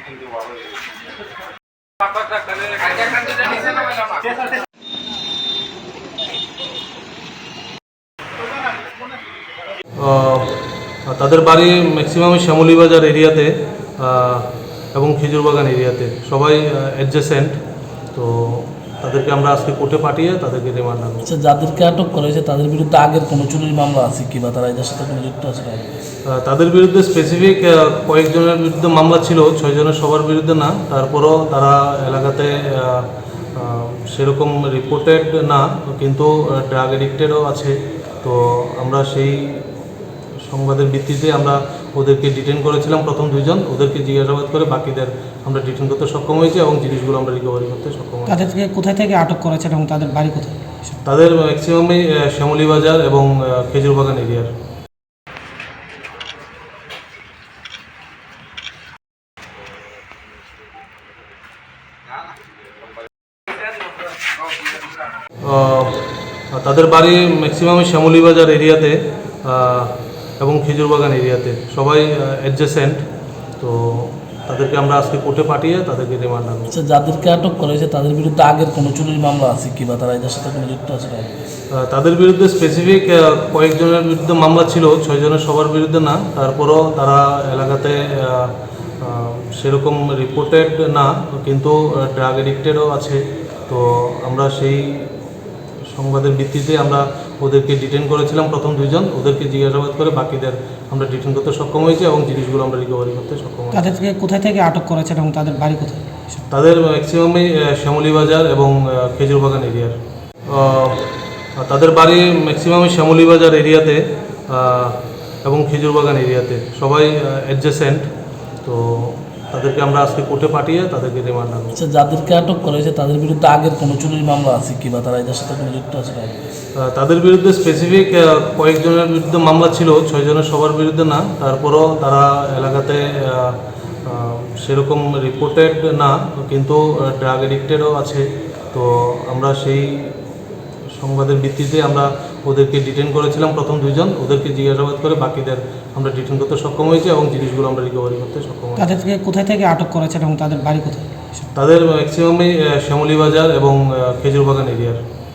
তাদের বাড়ি ম্যাক্সিমামই শ্যামলীবাজার এরিয়াতে এবং খেজুরবাগান এরিয়াতে, সবাই অ্যাডজেসেন্ট। তো তাদেরকে আমরা আজকে কোর্টে পাঠিয়ে তাদেরকে রিমান্ড আনবো। আচ্ছা, যাদেরকে আটক করা হয়েছে তাদের বিরুদ্ধে আগের কোনো চুরির মামলা আছে কি, বা তারা এদের সাথে কোনো যুক্ত আছে? তাদের বিরুদ্ধে স্পেসিফিক কয়েকজনের বিরুদ্ধে মামলা ছিল, 6 জনের সবার বিরুদ্ধে না। তারপরও তারা এলাকাতে সেরকম রিপোর্টেড না, কিন্তু ড্রাগ এডিক্টেডও আছে। তো আমরা সেই সংবাদের ভিত্তিতে আমরা ওদেরকে ডিটেন করেছিলাম। প্রথম 2 জন, ওদেরকে জিজ্ঞাসাবাদ করে বাকিদের আমরা ডিটেন করতে সক্ষম হয়েছি এবং জিনিসগুলো আমরা রিকভারি করতে সক্ষম হয়েছি। তাদেরকে কোথায় থেকে আটক করেছেন এবং তাদের বাড়ি কোথায়? তাদের ম্যাক্সিমামই শ্যামলীবাজার এবং খেজুরবাগান এরিয়ার। তাদের বাড়ি ম্যাক্সিমামই শ্যামলীবাজার এরিয়াতে এবং খেজুরবাগান এরিয়াতে, সবাই অ্যাডজেসেন্ট। তো তাদেরকে আমরা আজকে কোর্টে পাঠিয়ে তাদেরকে রিমান্ড আনবো। আচ্ছা, যাদেরকে আটক করা হয়েছে তাদের বিরুদ্ধে আগের কোনো চুরির মামলা আছে কি, বা তারা এদের সাথে কোনো যুক্ত আছে? তাদের বিরুদ্ধে স্পেসিফিক কয়েকজনের বিরুদ্ধে মামলা ছিল, 6 জনের সবার বিরুদ্ধে না। তারপরও তারা এলাকাতে সেরকম রিপোর্টেড না, কিন্তু ড্রাগ এডিক্টেডও আছে। তো আমরা সেই সংবাদের ভিত্তিতে আমরা ওদেরকে ডিটেন করেছিলাম। প্রথম 2 জন, ওদেরকে জিজ্ঞাসাবাদ করে বাকিদের আমরা ডিটেন করতে সক্ষম হয়েছি এবং জিনিসগুলো আমরা রিকভারি করতে সক্ষম হয়েছি। তাদেরকে কোথায় থেকে আটক করেছেন এবং তাদের বাড়ি কোথায়? তাদের ম্যাক্সিমামই শ্যামলীবাজার এবং খেজুরবাগান এরিয়ার। তাদের বাড়ি ম্যাক্সিমামই শ্যামলীবাজার এরিয়াতে এবং খেজুরবাগান এরিয়াতে, সবাই অ্যাডজেসেন্ট। তো তাদেরকে আমরা আজকে কোর্টে পাঠিয়ে তাদেরকে রিমান্ড আনবো। আচ্ছা, যাদেরকে আটক করা হয়েছে তাদের বিরুদ্ধে আগের কোনো চুরির মামলা আছে কি, বা তারা এদের সাথে কোনো যুক্ত আছে? তাদের বিরুদ্ধে স্পেসিফিক কয়েকজনের বিরুদ্ধে মামলা ছিল, 6 জনের সবার বিরুদ্ধে না। তারপরও তারা এলাকাতে সেরকম রিপোর্টেড না, কিন্তু ড্রাগ এডিক্টেডও আছে। তো আমরা সেই সংবাদের ভিত্তিতে আমরা ওদেরকে ডিটেন করেছিলাম। প্রথম 2 জন, ওদেরকে জিজ্ঞাসাবাদ করে বাকিদের আমরা ডিটেন করতে সক্ষম হয়েছি এবং জিনিসগুলো আমরা রিকভারি করতে সক্ষম হয়েছি। তাদেরকে কোথায় থেকে আটক করেছেন এবং তাদের বাড়ি কোথায়? তাদের ম্যাক্সিমামই শ্যামলীবাজার এবং খেজুরবাগান এরিয়ার।